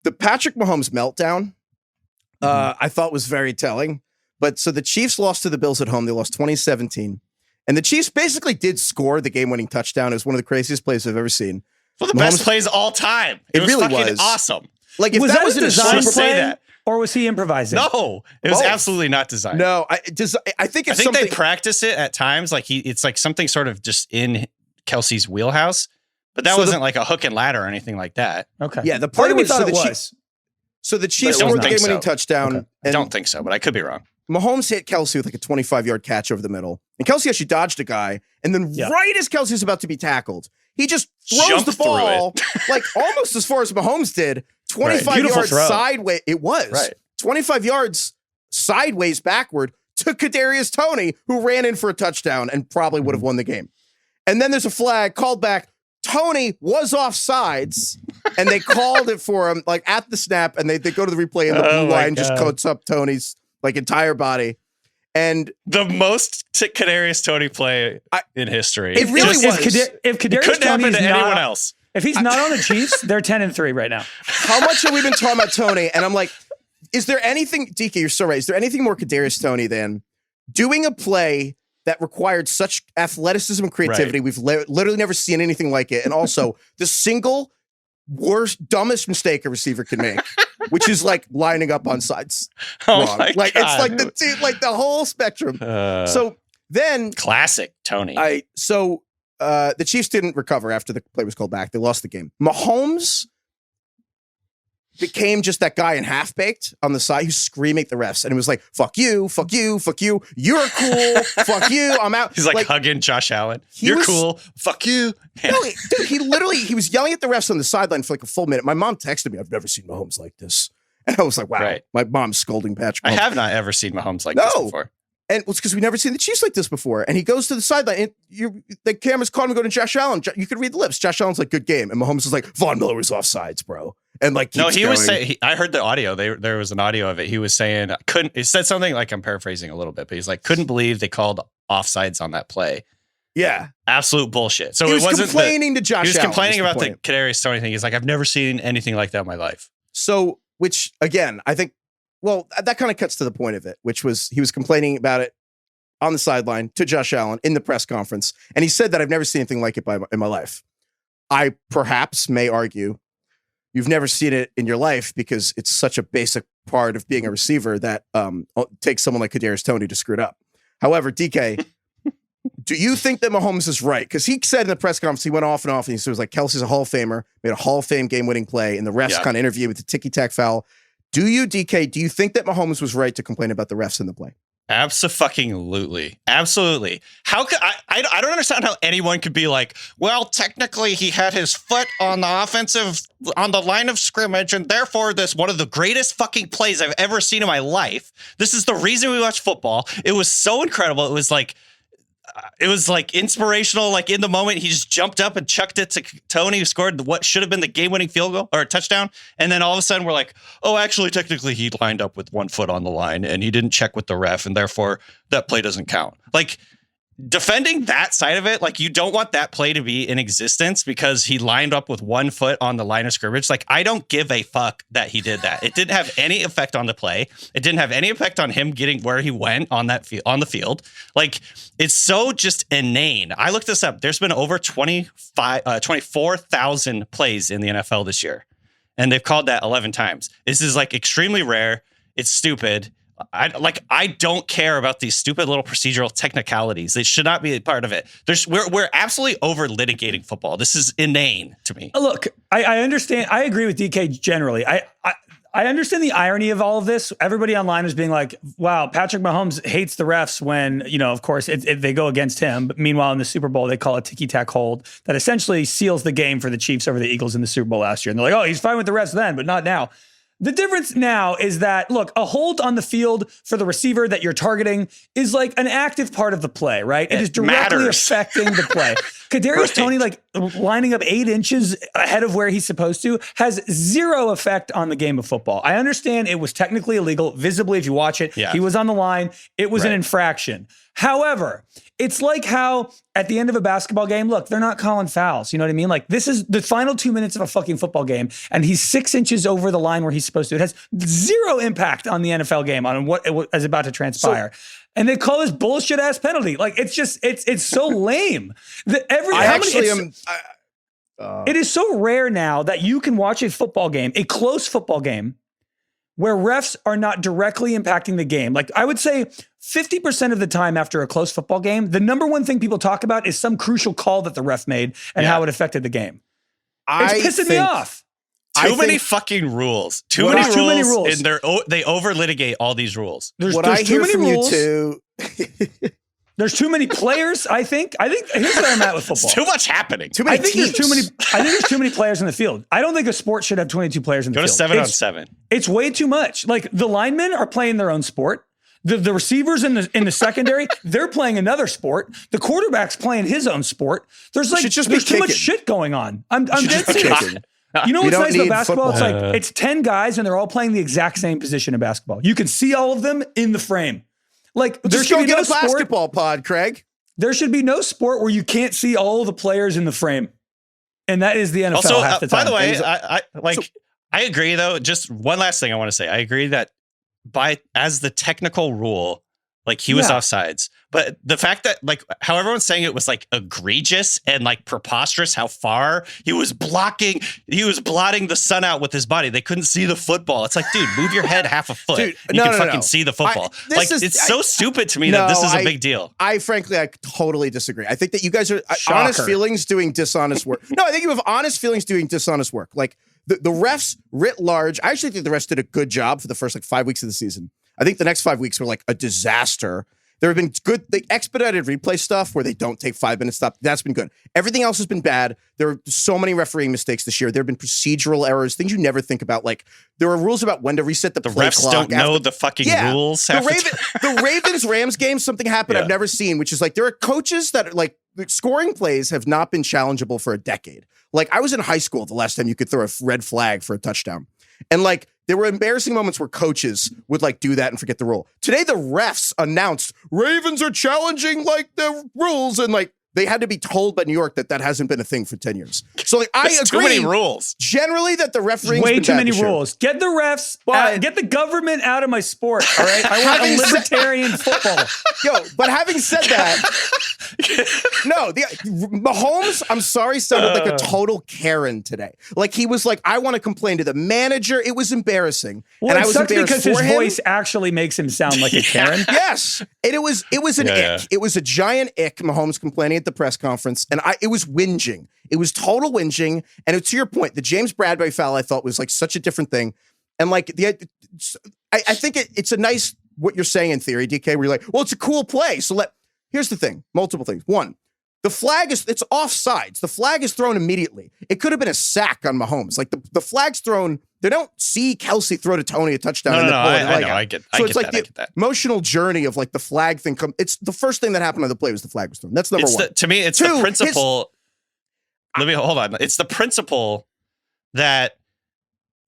The Patrick Mahomes meltdown, I thought was very telling. But so the Chiefs lost to the Bills at home. They lost 2017. And the Chiefs basically did score the game-winning touchdown. It was one of the craziest plays I've ever seen. Well, the best plays all time. It was really fucking was awesome. Like if that was a in a design Super play, say that. or was he improvising? No, it was absolutely not designed. No, I think it's something they practice it at times. Like it's like something sort of just in Kelsey's wheelhouse, but that wasn't like a hook and ladder or anything like that. Okay. Yeah, the part we thought it was. So the Chiefs scored the game-winning touchdown. Okay. I don't think so, but I could be wrong. Mahomes hit Kelsey with like a 25-yard catch over the middle. And Kelsey actually dodged a guy. And then right as Kelsey's about to be tackled, he just throws the ball like almost as far as Mahomes did. 25 yards sideways. It was. Right. 25 yards sideways backward to Kadarius Toney, who ran in for a touchdown and probably would have won the game. And then there's a flag called back. Toney was offsides, and they called it for him like at the snap, and they go to the replay, and the blue line just coats up Toney's like entire body. And the most Kadarius Toney play in history. It really was. If Kadarius couldn't happen Toney's to anyone else. If he's not on the Chiefs, they're 10-3 right now. How much have we been talking about Toney? And I'm like, is there anything, DK, you're so right. Is there anything more Kadarius Toney than doing a play that required such athleticism and creativity? Right. We've literally never seen anything like it. And also the single worst, dumbest mistake a receiver can make, which is like lining up on sides wrong. Like God. It's like the whole spectrum. So then classic Toney. The Chiefs didn't recover after the play was called back. They lost the game. Mahomes became just that guy in half-baked on the side who's screaming at the refs. And it was like, fuck you, fuck you, fuck you. You're cool. Fuck you. I'm out. He's like hugging Josh Allen. You're cool. Fuck you. No, dude, he was yelling at the refs on the sideline for like a full minute. My mom texted me, I've never seen Mahomes like this. And I was like, wow, my mom's scolding Patrick Mahomes. I have not ever seen Mahomes like this before. And it's because we've never seen the Chiefs like this before. And he goes to the sideline, and the camera's caught him going to Josh Allen. You could read the lips. Josh Allen's like, good game. And Mahomes is like, Von Miller was offsides, bro. And like, no, he was saying, I heard the audio. There was an audio of it. He was saying, he said something like, I'm paraphrasing a little bit, but he's like, couldn't believe they called offsides on that play. Yeah. Absolute bullshit. So he was complaining to Josh Allen. He was complaining about the Kadarius Toney thing. He's like, I've never seen anything like that in my life. So, which again, I think, well, that kind of cuts to the point of it, which was he was complaining about it on the sideline to Josh Allen in the press conference. And he said that I've never seen anything like it in my life. I perhaps may argue you've never seen it in your life because it's such a basic part of being a receiver that takes someone like Kadarius Toney to screw it up. However, DK, do you think that Mahomes is right? Because he said in the press conference, he went off and he was like, Kelsey's a Hall of Famer, made a Hall of Fame game-winning play, and the refs kind of interviewed with the ticky-tack foul. Do you, DK, do you think that Mahomes was right to complain about the refs in the play? Absolutely. How could I don't understand how anyone could be like, well, technically he had his foot on the line of scrimmage, and therefore this one of the greatest fucking plays I've ever seen in my life. This is the reason we watch football. It was so incredible. It was like inspirational. Like in the moment, he just jumped up and chucked it to Toney, who scored what should have been the game-winning field goal or a touchdown. And then all of a sudden we're like, oh, actually, technically he lined up with 1 foot on the line and he didn't check with the ref, and therefore that play doesn't count. Like defending that side of it, like you don't want that play to be in existence because he lined up with 1 foot on the line of scrimmage. Like I don't give a fuck that he did that. It didn't have any effect on the play. It didn't have any effect on him getting where he went on that on the field. Like it's so just inane. I looked this up. There's been over 24,000 plays in the NFL this year, and they've called that 11 times. This is like extremely rare. It's stupid. I don't care about these stupid little procedural technicalities. They should not be a part of it. We're absolutely over litigating football. This is inane to me. Look, I understand. I agree with DK generally. I understand the irony of all of this. Everybody online is being like, wow, Patrick Mahomes hates the refs when, of course, they go against him. But meanwhile, in the Super Bowl, they call a ticky-tack hold that essentially seals the game for the Chiefs over the Eagles in the Super Bowl last year. And they're like, oh, he's fine with the refs then, but not now. The difference now is that, look, a hold on the field for the receiver that you're targeting is like an active part of the play, right? It is directly affecting the play. Kadarius Toney, like lining up 8 inches ahead of where he's supposed to, has zero effect on the game of football. I understand it was technically illegal. Visibly, if you watch it, he was on the line. It was an infraction. However, it's like how at the end of a basketball game, look, they're not calling fouls. You know what I mean? Like this is the final 2 minutes of a fucking football game, and he's 6 inches over the line where he's supposed to. It has zero impact on the NFL game, on what is about to transpire. And they call this bullshit ass penalty. Like it's just it's so lame. It is so rare now that you can watch a football game, a close football game, where refs are not directly impacting the game. Like I would say 50% of the time after a close football game, the number one thing people talk about is some crucial call that the ref made and how it affected the game. It's pissing me off. Too many fucking rules. Too many rules. And they over litigate all these rules. There's too many rules. You too. There's too many players, I think here's where I'm at with football. It's too much happening. Too many teams. I think there's too many players in the field. I don't think a sport should have 22 players in the field. Go to 7-on-7. It's way too much. Like the linemen are playing their own sport. The receivers in the secondary, they're playing another sport. The quarterback's playing his own sport. There's too much shit going on. I'm dead serious. You know what's nice about basketball? Football. It's like it's 10 guys and they're all playing the exact same position in basketball. You can see all of them in the frame. Like there should be no basketball pod, Craig. There should be no sport where you can't see all the players in the frame, and that is the NFL. Also, half the time. By the way, I agree though. Just one last thing I want to say. I agree that as the technical rule, like he was offsides, but the fact that like how everyone's saying it was like egregious and like preposterous how far he was blotting the sun out with his body. They couldn't see the football. It's like, dude, move your head half a foot. Dude, you can fucking see the football. It's so stupid to me that this is a big deal. I totally disagree. I think that you guys are honest feelings doing dishonest work. No, I think you have honest feelings doing dishonest work. Like the refs writ large. I actually think the refs did a good job for the first 5 weeks of the season. I think the next 5 weeks were like a disaster. There have been good, the expedited replay stuff where they don't take 5 minutes stop. That's been good. Everything else has been bad. There are so many refereing mistakes this year. There have been procedural errors, things you never think about. Like there are rules about when to reset the play refs clock. Don't know the fucking rules. The Ravens-Rams game, something happened I've never seen, which is like there are coaches that are like scoring plays have not been challengeable for a decade. Like I was in high school the last time you could throw a red flag for a touchdown. And like there were embarrassing moments where coaches would like do that and forget the rule. Today, the refs announced Ravens are challenging like the rules, and like they had to be told by New York that hasn't been a thing for 10 years. So like I agree. Too many rules. Generally, that the refereeing way too many rules. Get the refs. Get the government out of my sport. All right, I want a libertarian football. But having said that, no, Mahomes, I'm sorry, sounded like a total Karen today. Like he was like, I want to complain to the manager. It was embarrassing. Well, and I was embarrassed because his voice actually makes him sound like a Karen. Yes, and it was an ick. It was a giant ick. Mahomes complaining at the press conference, and it was whinging. It was total whinging. And to your point, the James Bradbury foul I thought was like such a different thing. And like I think it's a nice what you're saying in theory, DK, where you're like, well, it's a cool play. So here's the thing, multiple things. One, the flag it's offsides. The flag is thrown immediately. It could have been a sack on Mahomes. Like the flag's thrown. They don't see Kelsey throw to Tony a touchdown. I get the emotional journey of like the flag thing. It's the first thing that happened on the play was the flag was thrown. That's number one. To me, it's the principle. Hold on. It's the principle that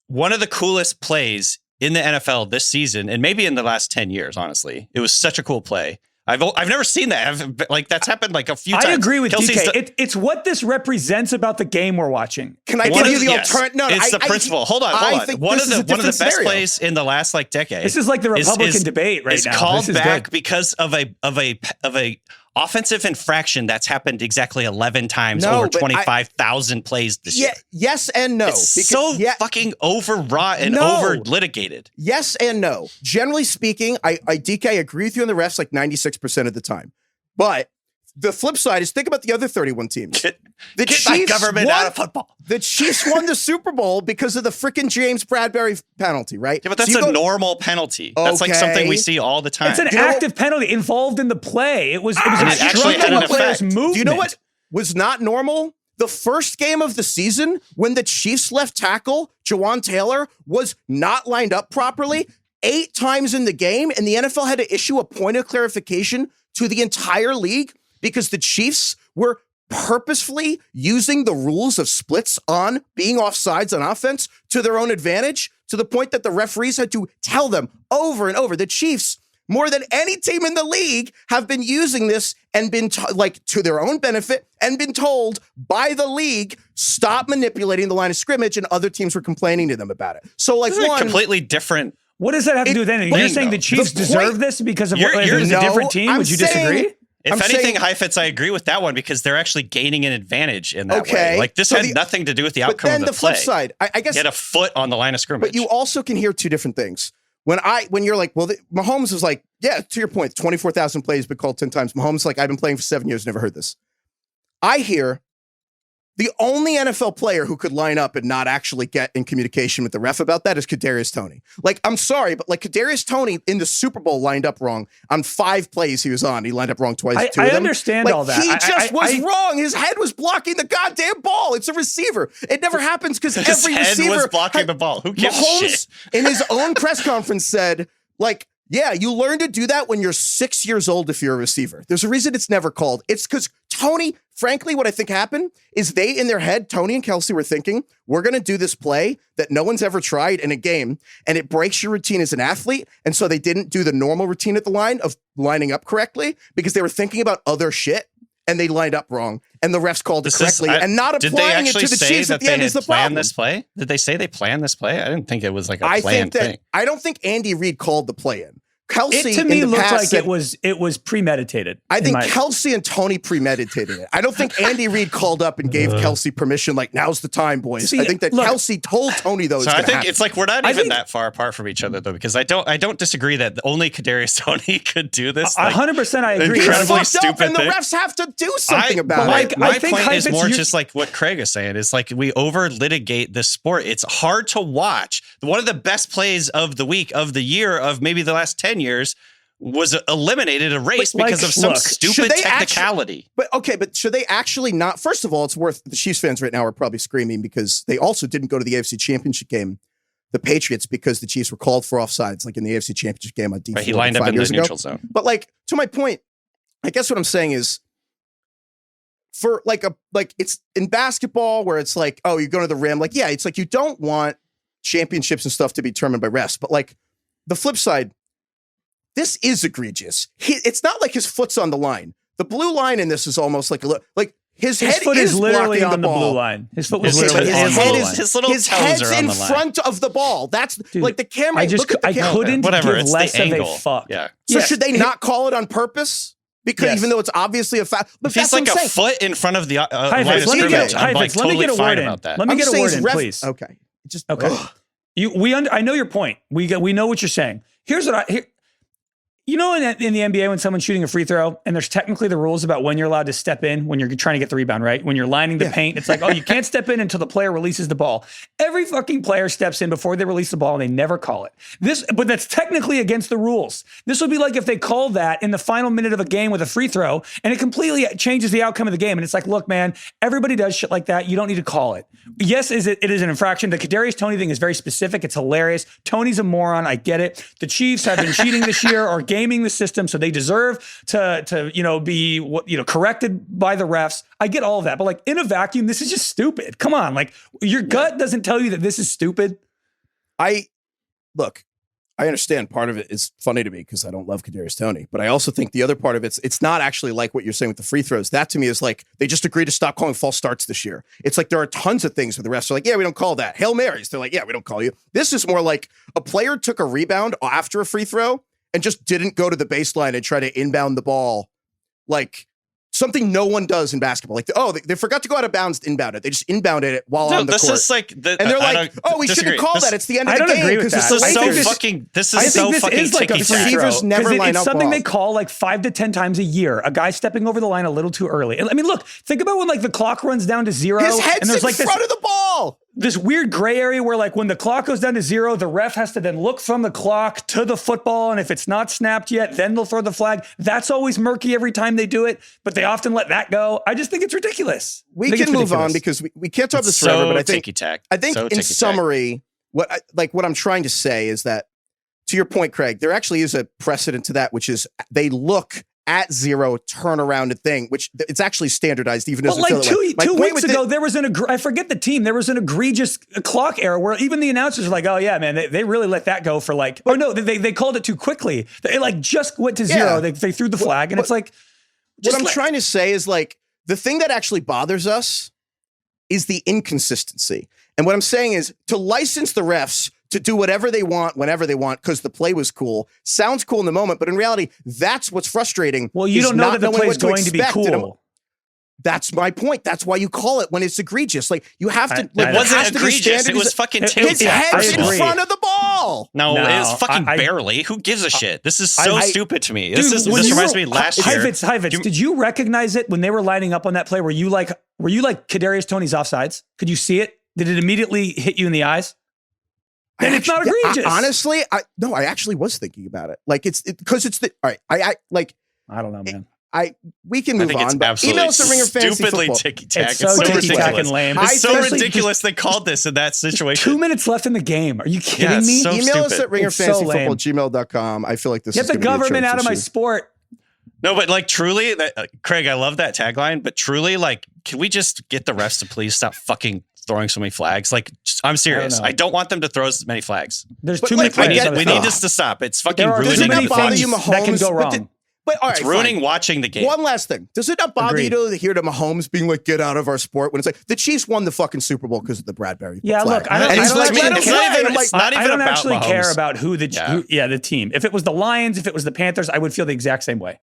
one of the coolest plays in the NFL this season, and maybe in the last 10 years, honestly, it was such a cool play. I've never seen that. Like that's happened like a few times. I agree with DK. It's what this represents about the game we're watching. Can I give you the alternative? No, it's the principle. Hold on. One of the best plays in the last decade. This is like the Republican debate right now. It's called back because of a offensive infraction that's happened exactly 11 times over 25,000 plays this year. Yes and no. It's fucking overwrought and over litigated. Yes and no. Generally speaking, I DK agree with you on the refs like 96% of the time. But the flip side is think about the other 31 teams. Get my government out of football. The Chiefs won the Super Bowl because of the freaking James Bradbury penalty, right? Yeah, but that's a normal penalty. That's like something we see all the time. It's an active penalty involved in the play. It was obstructing the player's movement. Do you know what was not normal? The first game of the season when the Chiefs left tackle, Jawan Taylor, was not lined up properly 8 times in the game, and the NFL had to issue a point of clarification to the entire league because the Chiefs were purposefully using the rules of splits on being offsides on offense to their own advantage, to the point that the referees had to tell them over and over. The Chiefs more than any team in the league, have been using this and been to their own benefit and been told by the league, stop manipulating the line of scrimmage, and other teams were complaining to them about it. So like This is a completely different. What does that have to do with anything? You're saying the Chiefs deserve this because of it was a different team? Would you disagree? If anything, Heifetz, I agree with that one because they're actually gaining an advantage in that way. Like this had nothing to do with the outcome of the play. Flip side, I guess, get a foot on the line of scrimmage. But you also can hear two different things. When you're like, well, Mahomes was like, yeah, to your point, 24,000 plays, but called 10 times. Mahomes like, I've been playing for 7 years, never heard this. I hear the only NFL player who could line up and not actually get in communication with the ref about that is Kadarius Toney. Like, I'm sorry, but like Kadarius Toney in the Super Bowl lined up wrong on 5 plays he was on. He lined up wrong twice. I understand all that. He just was wrong. His head was blocking the goddamn ball. It's a receiver. It never happens because every receiver was blocking the ball. Who gives a shit? In his own press conference said, like, yeah, you learn to do that when you're 6 years old if you're a receiver. There's a reason it's never called. It's because Toney, frankly, what I think happened is they, in their head, Toney and Kelsey were thinking, we're going to do this play that no one's ever tried in a game, and it breaks your routine as an athlete. And so they didn't do the normal routine at the line of lining up correctly because they were thinking about other shit, and they lined up wrong. And the refs called it correctly, and not applying it to the Chiefs at the end is the problem. This play? Did they say they planned this play? I didn't think it was like a planned thing. I don't think Andy Reid called the play in. Kelsey, it to me looked like it was premeditated. I think Kelsey and Toney premeditated it. I don't think Andy Reid called up and gave Kelsey permission, like, now's the time, boys. I think that Kelsey told Toney those. So I think it's like we're not even that far apart from each other, though, because I don't disagree that only Kadarius Toney could do this. 100% I agree. Incredibly stupid and the refs have to do something about it. My point is more just like what Craig is saying. Is like we over litigate this sport. It's hard to watch. One of the best plays of the week, of the year, of maybe the last 10 years was eliminated a race because of some stupid technicality. But should they actually not? First of all, it's worth the Chiefs fans right now are probably screaming because they also didn't go to the AFC Championship game, the Patriots, because the Chiefs were called for offsides, like in the AFC Championship game on D4. Right, he lined up in the neutral zone. But like, to my point, I guess what I'm saying is, for like it's in basketball where it's like, oh, you're going to the rim. Like, yeah, it's like you don't want championships and stuff to be determined by refs. But like the flip side, this is egregious. It's not like his foot's on the line. The blue line in this is almost like his head foot is literally on the blue line. His foot was literally on the blue line. His head's in front of the ball. That's like the camera. I couldn't give less of a fuck. Yeah. So should they not call it on purpose? Because even though it's obviously a foul, but if he's like a foot in front of the line of scrimmage, I'm like totally fine about that. Let me get a word in, please. Okay. I know your point. We know what you're saying. Here's what you know, in the NBA, when someone's shooting a free throw and there's technically the rules about when you're allowed to step in when you're trying to get the rebound, right? When you're lining the paint, it's like, oh, you can't step in until the player releases the ball. Every fucking player steps in before they release the ball and they never call it. But that's technically against the rules. This would be like if they called that in the final minute of a game with a free throw and it completely changes the outcome of the game. And it's like, look, man, everybody does shit like that. You don't need to call it. Yes, it is an infraction. The Kadarius Toney thing is very specific. It's hilarious. Toney's a moron. I get it. The Chiefs have been cheating this year or gaming the system, so they deserve to be corrected by the refs. I get all of that, but like in a vacuum, this is just stupid. Come on, like your gut doesn't tell you that this is stupid. I understand part of it is funny to me because I don't love Kadarius Toney, but I also think the other part of it's not actually like what you're saying with the free throws. That to me is like they just agreed to stop calling false starts this year. It's like there are tons of things where the refs are like, yeah, we don't call that. Hail Marys, they're like, yeah, we don't call you. This is more like a player took a rebound after a free throw and just didn't go to the baseline and try to inbound the ball, like something no one does in basketball. Like, they forgot to go out of bounds to inbound it. They just inbounded it while on the court. This is like, and they're like, we shouldn't call that. It's the end of the game. I don't agree with that. This is so fucking like a receivers never line up. It's something they call like 5 to 10 times a year. A guy stepping over the line a little too early. I mean, look, think about when like the clock runs down to 0. His head's in front of the ball. This weird gray area where like when the clock goes down to 0, the ref has to then look from the clock to the football. And if it's not snapped yet, then they'll throw the flag. That's always murky every time they do it, but they often let that go. I just think it's ridiculous. We can move on because we can't talk this forever, but I think in summary, what I'm trying to say is that, to your point, Craig, there actually is a precedent to that, which is they look at 0 turnaround thing, which it's actually standardized even as like two My point weeks with ago, there was I forget the team. There was an egregious clock error where even the announcers were like, "Oh yeah, man, they really let that go for like." Oh no, they called it too quickly. It like just went to 0. They threw the flag, and it's like. What I'm trying to say is like the thing that actually bothers us is the inconsistency. And what I'm saying is to license the refs to do whatever they want, whenever they want, because the play was cool. Sounds cool in the moment, but in reality, that's what's frustrating. Well, you don't know that the play is going to be cool. That's my point. That's why you call it when it's egregious. Like you have to. It wasn't egregious. It was fucking his head's in front of the ball. No, it was fucking barely. Who gives a shit? This is so stupid to me. This reminds me last year. Heifetz, did you recognize it when they were lining up on that play? Were you like Kadarius Toney's offsides? Could you see it? Did it immediately hit you in the eyes? Then it's not egregious. Honestly, I actually was thinking about it. Like because it's the all right. I don't know, man. We can move on. But email us at Ringer Fantasy stupidly Football. ticky-tack. It's so ticky-tack and lame. It's so ridiculous they called this in that situation. 2 minutes left in the game. Are you kidding me? So email us stupid. at ringerfantasyfootball@gmail.com. I feel like this Get is the gonna be a government out of my transition. sport. No, but like truly, Craig, I love that tagline, but truly, like, can we just get the refs to please stop fucking throwing so many flags? Like, I'm serious. I don't want them to throw as many flags. There's too many We flags. need this to stop. It's fucking ruining Does it not the bother fun. you, Mahomes? That can go wrong. But all right, It's ruining fine. watching the game. One last thing. Does it not bother Agreed. you to hear to Mahomes being like, get out of our sport when it's like the Chiefs won the fucking Super Bowl because of the Bradbury Yeah, flag. look, I don't, And I he's don't like, actually let him care. play. And I'm like, It's not even I don't about actually Mahomes. care about who the team. If it was the Lions, if it was the Panthers, I would feel the exact same way.